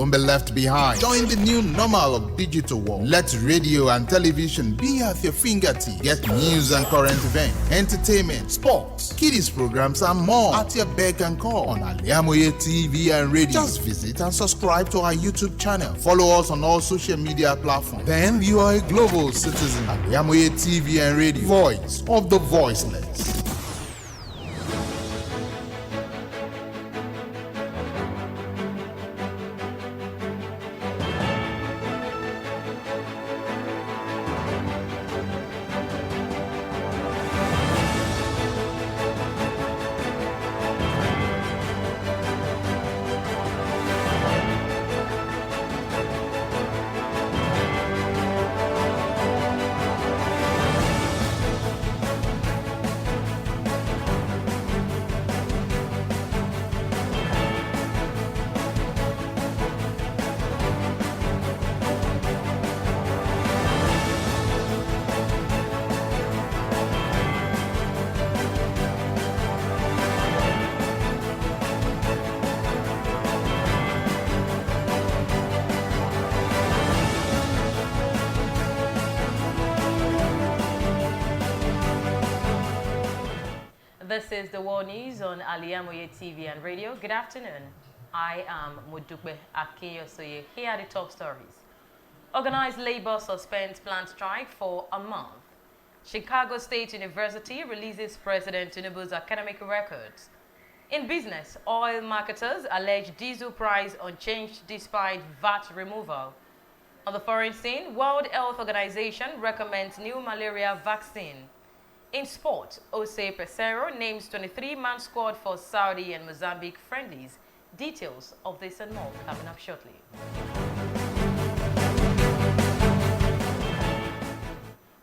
Don't be left behind. Join the new normal of digital world. Let radio and television be at your fingertips. Get news and current events, entertainment, sports, kiddies programs, and more at your beck and call on Al-IyamoyeTv and radio. Just visit and subscribe to our YouTube channel. Follow us on all social media platforms. Then you are a global citizen. Al-IyamoyeTV and radio. Voice of the voiceless. This is the World News on Al-IyamoyeTv and radio. Good afternoon. I am Modupe Akinyosoye. Here are the top stories. Organized labor suspends planned strike for a month. Chicago State University releases President Tinubu's academic records. In business, oil marketers allege diesel price unchanged despite VAT removal. On the foreign scene, World Health Organization recommends new malaria vaccine. In sport, Jose Pesero names 23-man squad for Saudi and Mozambique friendlies. Details of this and more coming up shortly.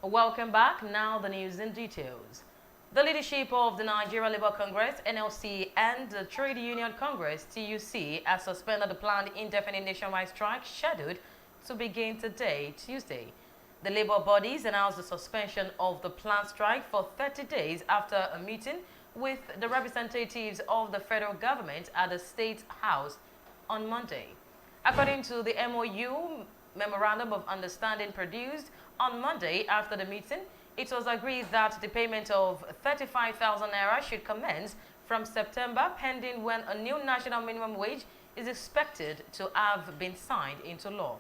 Welcome back. Now the news in details. The leadership of the Nigeria Labour Congress, NLC, and the Trade Union Congress, TUC, has suspended the planned indefinite nationwide strike scheduled to begin today, Tuesday. The labor bodies announced the suspension of the planned strike for 30 days after a meeting with the representatives of the federal government at the State House on Monday. According to the MOU, Memorandum of Understanding produced on Monday after the meeting, it was agreed that the payment of 35,000 naira should commence from September, pending when a new national minimum wage is expected to have been signed into law.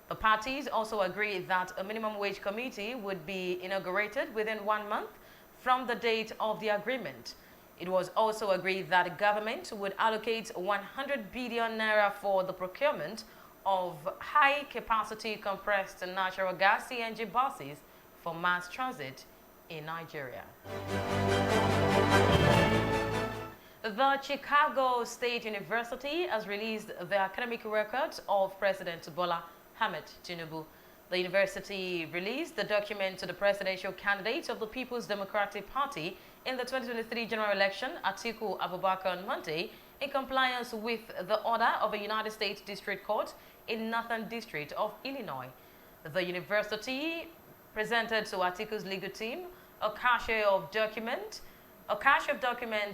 The parties also agreed that a minimum wage committee would be inaugurated within 1 month from the date of the agreement. It was also agreed that the government would allocate 100 billion naira for the procurement of high-capacity compressed natural gas CNG buses for mass transit in Nigeria. The Chicago State University has released the academic records of President Bola Ahmed Tinubu. The university released the document to the presidential candidate of the People's Democratic Party in the 2023 general election, Atiku Abubakar, on Monday, in compliance with the order of a United States District Court in Northern District of Illinois. The university presented to Atiku's legal team a cache of documents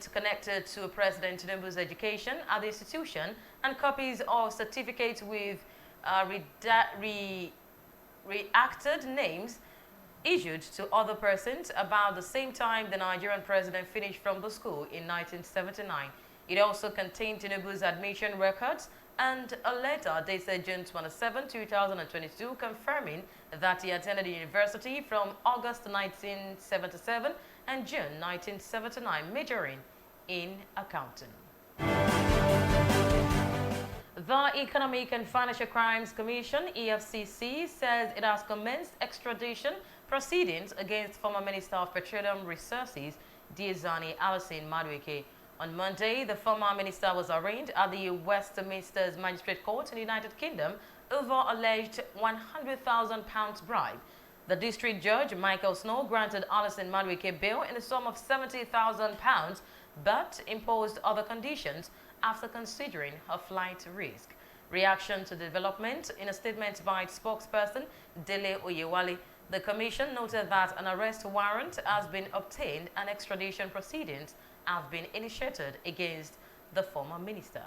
connected to President Tinubu's education at the institution and copies of certificates with reacted names issued to other persons about the same time the Nigerian president finished from the school in 1979. It also contained Tinubu's admission records and a letter dated June 27, 2022, confirming that he attended the university from August 1977 and June 1979, majoring in accounting. The Economic and Financial Crimes Commission, EFCC, says it has commenced extradition proceedings against former Minister of Petroleum Resources, Diezani Alison Madueke. On Monday, the former minister was arraigned at the Westminster Magistrate Court in the United Kingdom over alleged £100,000 bribe. The district judge, Michael Snow, granted Alison Madueke bail in the sum of £70,000, but imposed other conditions after considering her flight risk. Reaction to the development: in a statement by its spokesperson, Dele Oyewale, the commission noted that an arrest warrant has been obtained and extradition proceedings have been initiated against the former minister.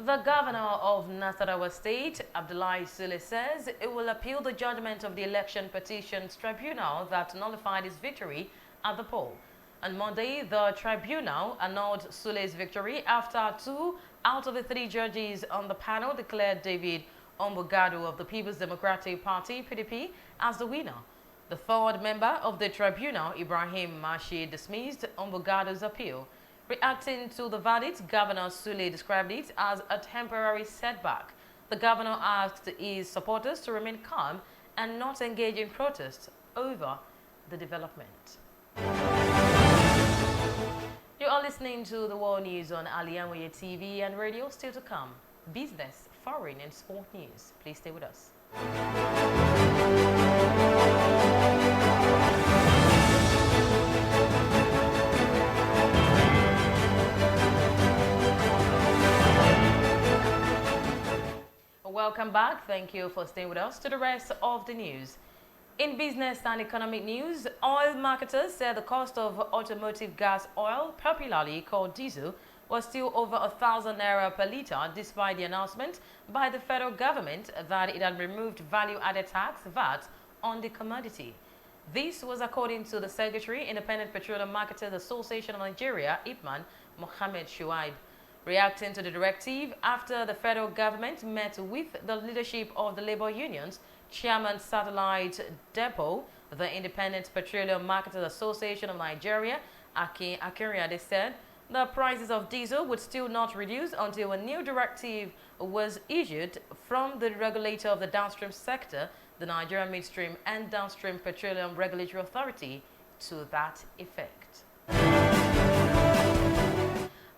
The governor of Nasarawa State, Abdullahi Sule, says it will appeal the judgment of the Election Petitions Tribunal that nullified his victory at the poll. On Monday, the tribunal annulled Sule's victory after 2 out of the 3 judges on the panel declared David Ombugado of the People's Democratic Party, PDP, as the winner. The 3rd member of the tribunal, Ibrahim Mashi, dismissed Ombugado's appeal. Reacting to the verdict, Governor Sule described it as a temporary setback. The governor asked his supporters to remain calm and not engage in protests over the development. You are listening to the World News on Al-IyamoyeTv and radio. Still to come, business, foreign and sport news. Please stay with us. Welcome back. Thank you for staying with us to the rest of the news. In business and economic news, oil marketers said the cost of automotive gas oil, popularly called diesel, was still over 1,000 naira per litre, despite the announcement by the federal government that it had removed value-added tax (VAT) on the commodity. This was according to the Secretary, Independent Petroleum Marketers Association of Nigeria, IPMAN, Mohammed Shuaib. Reacting to the directive after the federal government met with the leadership of the labor unions, Chairman Satellite Depot, the Independent Petroleum Marketers Association of Nigeria, Akinyosoye, said the prices of diesel would still not reduce until a new directive was issued from the regulator of the downstream sector, the Nigerian Midstream and Downstream Petroleum Regulatory Authority, to that effect.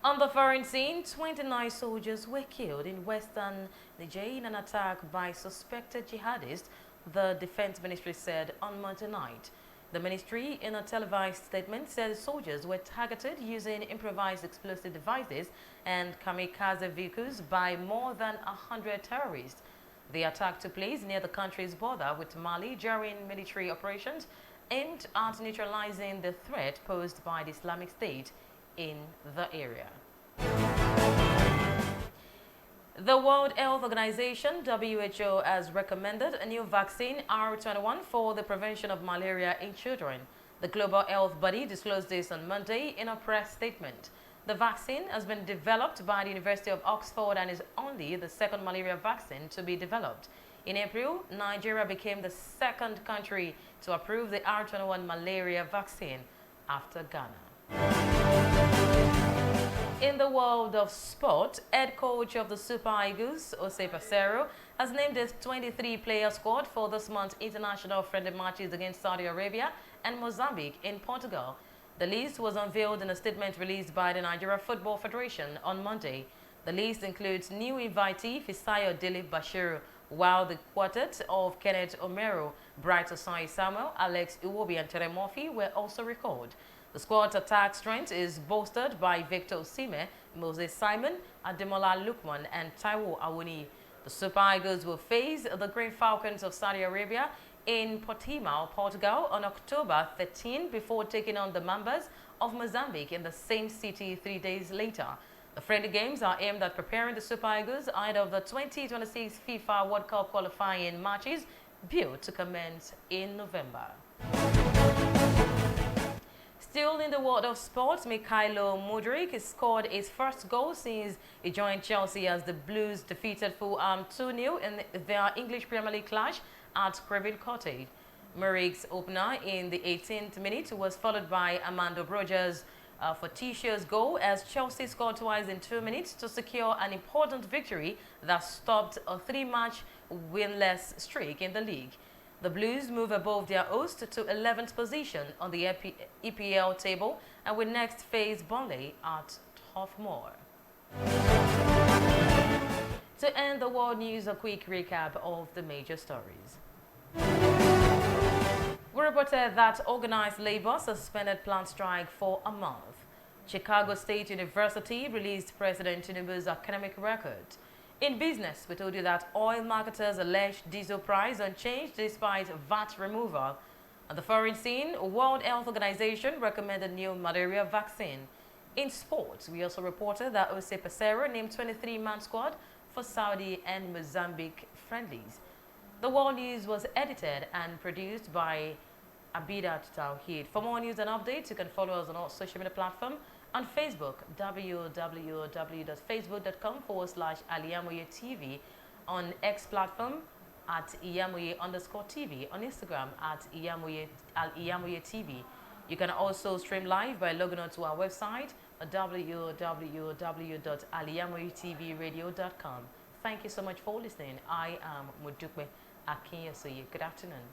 On the foreign scene, 29 soldiers were killed in western Niger in an attack by suspected jihadists, the Defense Ministry said on Monday night. The ministry, in a televised statement, said soldiers were targeted using improvised explosive devices and kamikaze vehicles by more than 100 terrorists. The attack took place near the country's border with Mali during military operations aimed at neutralizing the threat posed by the Islamic State in the area. The World Health Organization, WHO, has recommended a new vaccine, R21, for the prevention of malaria in children. The global health body disclosed this on Monday in a press statement. The vaccine has been developed by the University of Oxford and is only the 2nd malaria vaccine to be developed. In April, Nigeria became the 2nd country to approve the R21 malaria vaccine after Ghana. In the world of sport, head coach of the Super Eagles, Jose Pacero, has named his 23-player squad for this month's international friendly matches against Saudi Arabia and Mozambique in Portugal. The list was unveiled in a statement released by the Nigeria Football Federation on Monday. The list includes new invitee Fisayo Dele Bashiru, while the quartet of Kenneth Omero, Bright Osai Samuel, Alex Iwobi and Tere Murphy were also recalled. The squad's attack strength is bolstered by Victor Osimhen, Moses Simon, Ademola Lookman, and Taiwo Awoni. The Super Eagles will face the Green Falcons of Saudi Arabia in Portimao, Portugal on October 13 before taking on the Mambas of Mozambique in the same city 3 days later. The friendly games are aimed at preparing the Super Eagles ahead of the 2026 FIFA World Cup qualifying matches due to commence in November. Still in the world of sports, Mikhailo Mudryk scored his first goal since he joined Chelsea as the Blues defeated Fulham 2-0 in their English Premier League clash at Craven Cottage. Mudryk's opener in the 18th minute was followed by Armando Broja's fortuitous goal as Chelsea scored twice in 2 minutes to secure an important victory that stopped a 3-match winless streak in the league. The Blues move above their host to 11th position on the EPL table and will next face Burnley at Turf Moor. To end the world news, a quick recap of the major stories. We reported that organized labor suspended planned strike for a month. Chicago State University released President Tinubu's academic record. In business, we told you that oil marketers alleged diesel price unchanged despite VAT removal. On the foreign scene, World Health Organization recommended new malaria vaccine. In sports, we also reported that Jose Pesero named 23-man squad for Saudi and Mozambique friendlies. The World News was edited and produced by Abidat Tawheed. For more news and updates, you can follow us on all social media platforms. On Facebook, www.facebook.com/Al-IyamoyeTV. On X platform, at Al-Iyamoye_TV. On Instagram, at Al-IyamoyeTV. You can also stream live by logging on to our website, www.Al-IyamoyeTVradio.com. Thank you so much for listening. I am Modupe Akinyosoye. Good afternoon.